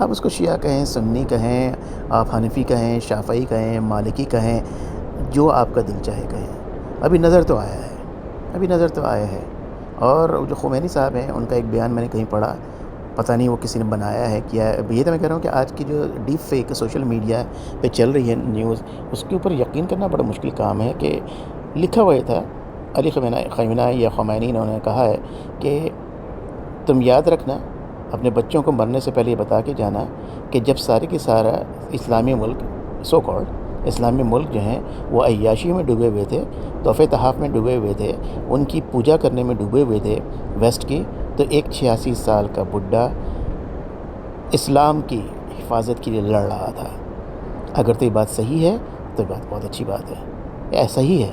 آپ اس کو شیعہ کہیں، سنی کہیں، آپ حنفی کہیں، شافعی کہیں، مالکی کہیں، جو آپ کا دل چاہے کہیں. ابھی نظر تو آیا ہے، ابھی نظر تو آیا ہے. اور جو خمینی صاحب ہیں، ان کا ایک بیان میں نے کہیں پڑھا، پتہ نہیں وہ کسی نے بنایا ہے کیا ہے. یہ تو میں کہہ رہا ہوں کہ آج کی جو ڈیپ فیک سوشل میڈیا پہ چل رہی ہے نیوز، اس کے اوپر یقین کرنا بڑا مشکل کام ہے. کہ لکھا ہوا یہ تھا، علی خامنہئی یا خمینی انہوں نے کہا ہے کہ تم یاد رکھنا، اپنے بچوں کو مرنے سے پہلے یہ بتا کے جانا کہ جب سارے کے سارا اسلامی ملک، سو کالڈ اسلامی ملک جو ہیں، وہ عیاشی میں ڈوبے ہوئے تھے، تحفے تحاف میں ڈوبے ہوئے تھے، ان کی پوجا کرنے میں ڈوبے ہوئے تھے ویسٹ کی، تو ایک 86 سال کا بڈھا اسلام کی حفاظت کے لیے لڑ رہا تھا. اگر تو یہ بات صحیح ہے تو یہ بات بہت اچھی بات ہے. یہ ایسا ہی ہے،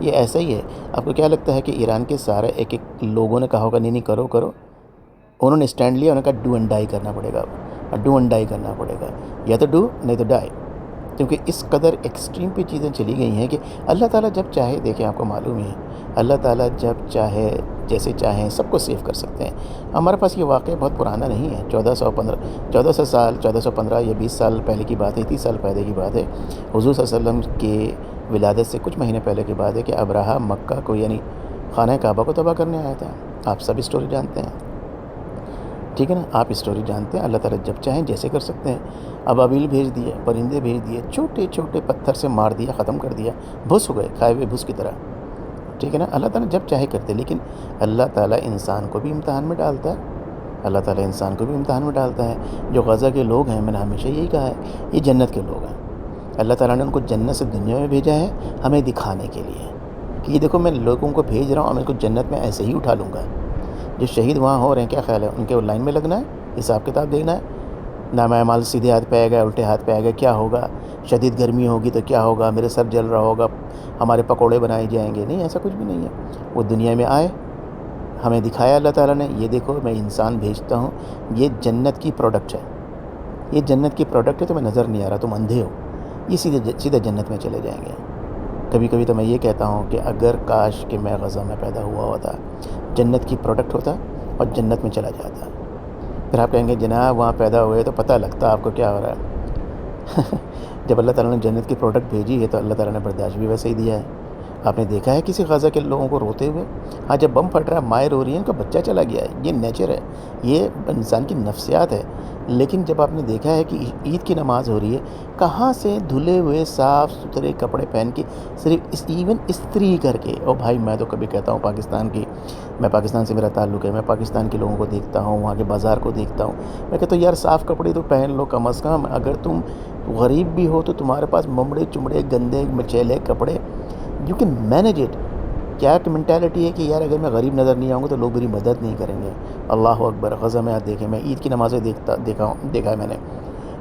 یہ ایسا ہی ہے. آپ کو کیا لگتا ہے کہ ایران کے سارے ایک لوگوں نے کہا ہوگا نہیں نہیں کرو کرو؟ انہوں نے اسٹینڈ لیا، انہوں نے کہا ڈو اینڈ ڈائی کرنا پڑے گا، ڈو اینڈ ڈائی کرنا پڑے گا، یا تو ڈو نہیں تو ڈائی. کیونکہ اس قدر ایکسٹریم پہ چیزیں چلی گئی ہیں کہ اللہ تعالیٰ جب چاہے، دیکھیں آپ کو معلوم ہی ہے، اللہ تعالیٰ جب چاہے جیسے چاہیں سب کو سیو کر سکتے ہیں. ہمارے پاس یہ واقعہ بہت پرانا نہیں ہے، 1415 یا 20 سال پہلے کی بات ہے، 30 سال پہلے کی بات ہے. حضور صلی اللہ علیہ وسلم کی ولادت سے کچھ مہینے پہلے کی بات ہے کہ ابرہہ مکہ کو یعنی خانہ کعبہ کو تباہ کرنے آیا تھا. آپ سب اسٹوری جانتے ہیں، ٹھیک ہے نا؟ آپ اسٹوری جانتے ہیں. اللہ تعالیٰ جب چاہیں جیسے کر سکتے ہیں. ابابیل بھیج دیے، پرندے بھیج دیے، چھوٹے چھوٹے پتھر سے مار دیا، ختم کر دیا، بھس ہو گئے، کھائے ہوئے بھس کی طرح. ٹھیک ہے نا؟ اللہ تعالیٰ جب چاہے کرتے. لیکن اللہ تعالیٰ انسان کو بھی امتحان میں ڈالتا ہے، اللہ تعالیٰ انسان کو بھی امتحان میں ڈالتا ہے. جو غزہ کے لوگ ہیں، میں نے ہمیشہ یہی کہا ہے، یہ جنت کے لوگ ہیں. اللہ تعالیٰ نے ان کو جنت سے دنیا میں بھیجا ہے ہمیں دکھانے کے لیے کہ یہ دیکھو میں لوگوں کو بھیج رہا ہوں، میں ان کو جنت میں ایسے ہی اٹھا لوں گا. جو شہید وہاں ہو رہے ہیں، کیا خیال ہے ان کے لائن میں لگنا ہے، حساب کتاب دینا ہے؟ نام اعمال سیدھے ہاتھ پہ آئے گا، الٹے ہاتھ پہ آئے گا، کیا ہوگا؟ شدید گرمی ہوگی تو کیا ہوگا؟ میرے سر جل رہا ہوگا، ہمارے پکوڑے بنائے جائیں گے؟ نہیں، ایسا کچھ بھی نہیں ہے. وہ دنیا میں آئے، ہمیں دکھایا اللہ تعالیٰ نے، یہ دیکھو میں انسان بھیجتا ہوں، یہ جنت کی پروڈکٹ ہے، یہ جنت کی پروڈکٹ ہے. تمہیں نظر نہیں آ رہا، تم اندھے ہو، یہ سیدھے جنت میں چلے جائیں گے. کبھی کبھی تو میں یہ کہتا ہوں کہ اگر کاش کہ میں غزہ میں پیدا ہوا ہوتا، جنت کی پروڈکٹ ہوتا اور جنت میں چلا جاتا. پھر آپ کہیں گے جناب وہاں پیدا ہوئے تو پتہ لگتا آپ کو کیا ہو رہا ہے. جب اللہ تعالیٰ نے جنت کی پروڈکٹ بھیجی ہے تو اللہ تعالیٰ نے برداشت بھی ویسے ہی دیا ہے. آپ نے دیکھا ہے کسی غزہ کے لوگوں کو روتے ہوئے؟ ہاں، جب بم پھٹ رہا ہے، مائیں رو رہی ہیں، ان کا بچہ چلا گیا ہے، یہ نیچر ہے، یہ انسان کی نفسیات ہے. لیکن جب آپ نے دیکھا ہے کہ عید کی نماز ہو رہی ہے، کہاں سے دھلے ہوئے صاف ستھرے کپڑے پہن کے، صرف ایون استری کر کے. او بھائی، میں تو کبھی کہتا ہوں میں پاکستان سے میرا تعلق ہے، میں پاکستان کے لوگوں کو دیکھتا ہوں، وہاں کے بازار کو دیکھتا ہوں، میں کہتا ہوں یار صاف کپڑے تو پہن لو کم از کم. اگر تم غریب بھی ہو تو تمہارے پاس ممڑے چمڑے گندے مچیلے کپڑے، یو کین مینیج اٹ. کیا مینٹیلٹی ہے کہ یار اگر میں غریب نظر نہیں آؤں گا تو لوگ میری مدد نہیں کریں گے. اللہ اکبر. غزہ میں آپ دیکھیں، میں عید کی نمازیں دیکھا ہے میں نے.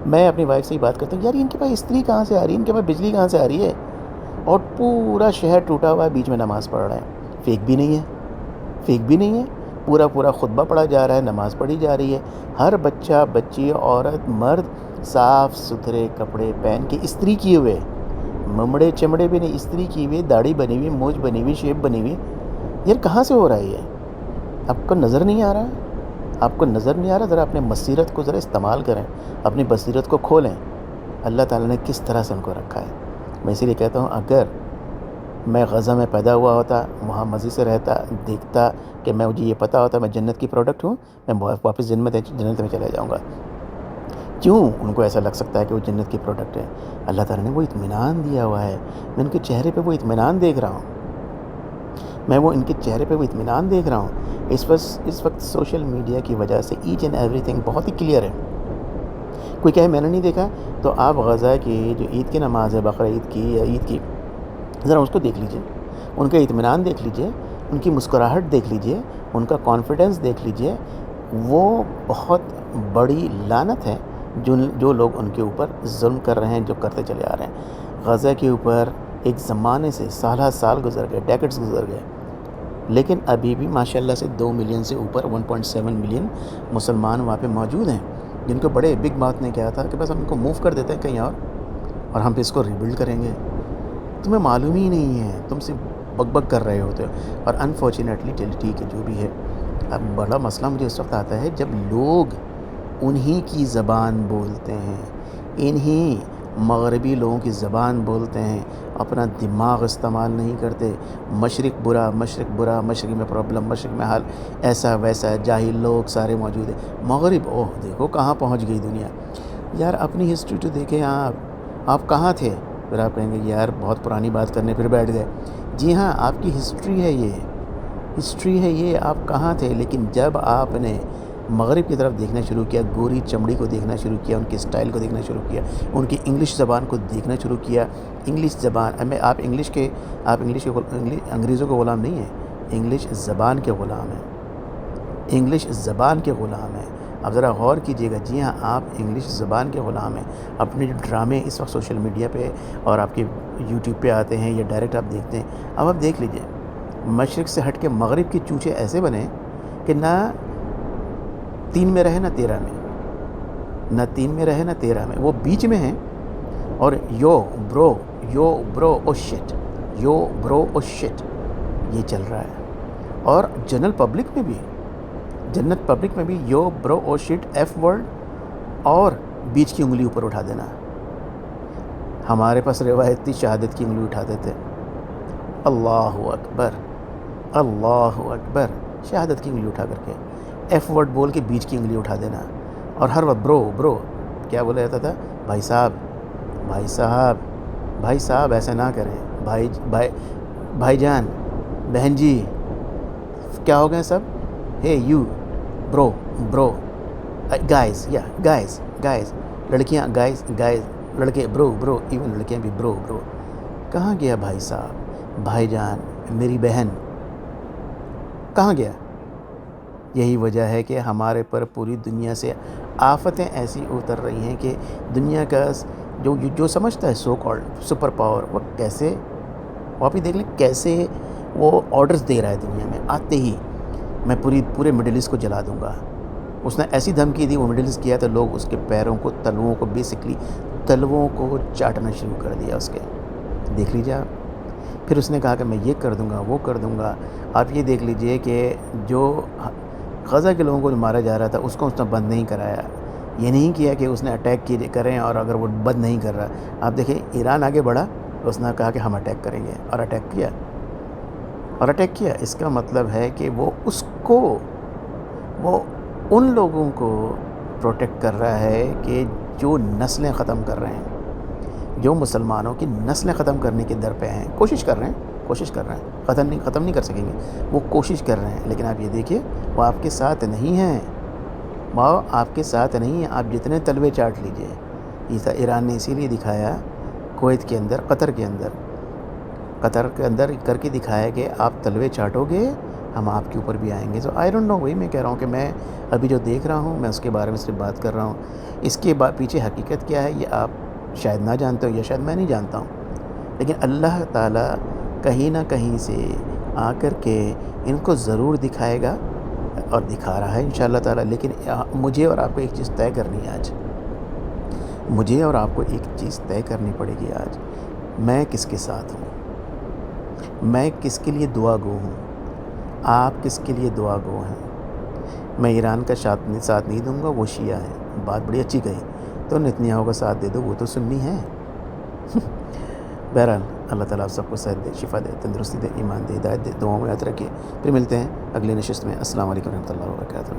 میں اپنی وائف سے ہی بات کرتا ہوں، یار ان کے پاس استری کہاں سے آ رہی ہے، ان کے پاس بجلی کہاں سے آ رہی ہے؟ اور پورا شہر ٹوٹا ہوا ہے، بیچ میں نماز پڑھ رہے ہیں. فیک بھی نہیں ہے، فیک بھی نہیں ہے، پورا خطبہ پڑھا جا رہا ہے، نماز پڑھی جا رہی ہے. ہر بچہ بچی عورت مرد صاف ستھرے کپڑے پہن کے استری کیے ہوئے، ممڑے چمڑے بھی نہیں، استری کی ہوئی، داڑھی بنی ہوئی، مونچھ بنی ہوئی، شیپ بنی ہوئی. یار کہاں سے ہو رہا ہے یہ؟ آپ کو نظر نہیں آ رہا؟ آپ کو نظر نہیں آ رہا؟ ذرا اپنے بصیرت کو ذرا استعمال کریں، اپنی بصیرت کو کھولیں. اللہ تعالیٰ نے کس طرح سے ان کو رکھا ہے. میں اسی لیے کہتا ہوں اگر میں غزہ میں پیدا ہوا ہوتا، وہاں مزے سے رہتا، دیکھتا کہ مجھے یہ پتہ ہوتا میں جنت کی پروڈکٹ ہوں، میں واپس جنت میں چلا جاؤں گا. کیوں ان کو ایسا لگ سکتا ہے کہ وہ جنت کی پروڈکٹ ہے؟ اللہ تعالیٰ نے وہ اطمینان دیا ہوا ہے. میں ان کے چہرے پہ وہ اطمینان دیکھ رہا ہوں، ان کے چہرے پہ وہ اطمینان دیکھ رہا ہوں. اس وقت سوشل میڈیا کی وجہ سے ایچ اینڈ ایوری تھنگ بہت ہی کلیئر ہے. کوئی کہے میں نے نہیں دیکھا، تو آپ غزہ کی جو عید کی نماز ہے، بقرہ عید کی یا عید کی، ذرا اس کو دیکھ لیجئے، ان کا اطمینان دیکھ لیجئے، ان کی مسکراہٹ دیکھ لیجئے، ان کا کانفیڈنس دیکھ لیجئے. وہ بہت بڑی لعنت ہے جو لوگ ان کے اوپر ظلم کر رہے ہیں، جو کرتے چلے آ رہے ہیں. غزہ کے اوپر ایک زمانے سے سال گزر گئے، ڈیکڈز گزر گئے، لیکن ابھی بھی ماشاءاللہ سے 2 ملین سے اوپر 1.7 ملین مسلمان وہاں پہ موجود ہیں، جن کو بڑے بگ بات نے کہا تھا کہ بس ہم ان کو موو کر دیتے ہیں کہیں اور ہم پہ اس کو ریبلڈ کریں گے. تمہیں معلوم ہی نہیں ہے، تم صرف بک بک کر رہے ہوتے ہو. اور انفارچونیٹلی چل ٹھیک ہے جو بھی ہے، اب بڑا مسئلہ مجھے اس وقت آتا ہے جب لوگ انہی کی زبان بولتے ہیں، انہی مغربی لوگوں کی زبان بولتے ہیں، اپنا دماغ استعمال نہیں کرتے، مشرق برا، مشرق برا، مشرق میں پرابلم، مشرق میں حال ایسا ویسا، جاہل لوگ سارے موجود ہیں، مغرب اوہ دیکھو کہاں پہنچ گئی دنیا۔ یار اپنی ہسٹری تو دیکھیں آپ کہاں تھے؟ پھر آپ کہیں گے یار بہت پرانی بات کرنے پھر بیٹھ گئے۔ جی ہاں، آپ کی ہسٹری ہے یہ، ہسٹری ہے یہ، آپ کہاں تھے؟ لیکن جب آپ نے مغرب کی طرف دیکھنا شروع کیا، گوری چمڑی کو دیکھنا شروع کیا، ان کے اسٹائل کو دیکھنا شروع کیا، ان کی انگلش زبان کو دیکھنا شروع کیا، انگلش زبان آپ انگلش کے انگریزوں کے غلام نہیں ہیں، انگلش زبان کے غلام ہیں، انگلش زبان کے غلام ہیں۔ اب ذرا غور کیجئے گا، جی ہاں آپ انگلش زبان کے غلام ہیں۔ اپنے جو ڈرامے اس وقت سوشل میڈیا پہ اور آپ کے یوٹیوب پہ آتے ہیں یا ڈائریکٹ آپ دیکھتے ہیں، اب آپ دیکھ لیجئے مشرق سے ہٹ کے مغرب کے چوچے ایسے بنے کہ نہ 3 میں رہے نہ 13 میں، نہ 3 میں رہے نہ 13 میں، وہ بیچ میں ہیں۔ اور یو برو او شٹ، یو برو او شٹ، یہ چل رہا ہے۔ اور جنرل پبلک میں بھی یو برو او شٹ، ایف ورڈ اور بیچ کی انگلی اوپر اٹھا دینا۔ ہمارے پاس روایت تھی شہادت کی انگلی اٹھاتے تھے، اللہ اکبر، اللہ اکبر، شہادت کی انگلی اٹھا کر کے ایف ورڈ بول کے بیچ کی انگلی اٹھا دینا، اور ہر وقت برو کیا بولا جاتا تھا؟ بھائی صاحب ایسا نہ کریں، بھائی جان، بہن جی، کیا ہو گئے سب؟ ہے یو برو گائز، گائز، لڑکیاں گائز، لڑکے برو، ایون لڑکیاں بھی برو۔ کہاں گیا بھائی صاحب، بھائی جان، میری بہن، کہاں گیا؟ یہی وجہ ہے کہ ہمارے پر پوری دنیا سے آفتیں ایسی اتر رہی ہیں کہ دنیا کا جو سمجھتا ہے سو کالڈ سپر پاور، وہ کیسے، وہ آپ ہی دیکھ لیں کیسے وہ آرڈرز دے رہا ہے دنیا میں آتے ہی، میں پورے مڈل ایسٹ کو جلا دوں گا۔ اس نے ایسی دھمکی دی، وہ مڈل ایسٹ کیا تو لوگ اس کے پیروں کو، تلوؤں کو، بیسکلی تلوؤں کو چاٹنا شروع کر دیا اس کے، دیکھ لیجیے آپ۔ پھر اس نے کہا کہ میں یہ کر دوں گا، وہ کر دوں گا۔ آپ یہ دیکھ لیجئے کہ جو غزہ کے لوگوں کو جو مارا جا رہا تھا اس کو اس نے بند نہیں کرایا، یہ نہیں کیا کہ اس نے اٹیک کریں، اور اگر وہ بند نہیں کر رہا، آپ دیکھیں ایران آگے بڑھا، اس نے کہا کہ ہم اٹیک کریں گے، اور اٹیک کیا۔ اس کا مطلب ہے کہ وہ ان لوگوں کو پروٹیکٹ کر رہا ہے کہ جو نسلیں ختم کر رہے ہیں، جو مسلمانوں کی نسلیں ختم کرنے کے در پہ ہیں، کوشش کر رہے ہیں، ختم نہیں کر سکیں گے، وہ کوشش کر رہے ہیں۔ لیکن آپ یہ دیکھیے وہ آپ کے ساتھ نہیں ہیں، آپ جتنے تلوے چاٹ لیجئے۔ ایران نے اسی لیے دکھایا کویت کے اندر، قطر کے اندر کر کے دکھایا کہ آپ تلوے چاٹو گے ہم آپ کے اوپر بھی آئیں گے۔ تو آئی ڈونٹ نو، وہی میں کہہ رہا ہوں کہ میں ابھی جو دیکھ رہا ہوں میں اس کے بارے میں صرف بات کر رہا ہوں، اس کے پیچھے حقیقت کیا ہے یہ آپ شاید نہ جانتے ہو، یا شاید میں نہیں جانتا ہوں، لیکن اللہ تعالیٰ کہیں نہ کہیں سے آ کر کے ان کو ضرور دکھائے گا، اور دکھا رہا ہے انشاءاللہ تعالیٰ۔ لیکن مجھے اور آپ کو ایک چیز طے کرنی ہے آج، مجھے اور آپ کو ایک چیز طے کرنی پڑے گی آج، میں کس کے ساتھ ہوں، میں کس کے لیے دعا گو ہوں، آپ کس کے لیے دعا گو ہیں۔ میں ایران کا ساتھ نہیں دوں گا، وہ شیعہ ہیں، بات بڑی اچھی کہی، تو نتنیاہو کا ساتھ دے دو، وہ تو سنی ہیں۔ بہرحال اللہ تعالیٰ آپ سب کو صحت دے، شفا دے، تندرستی دے، ایمان دے، ہدایت دے، دعاؤں میں یاد رکھیے۔ پھر ملتے ہیں اگلی نشست میں۔ السلام علیکم ورحمۃ اللہ وبرکاتہ۔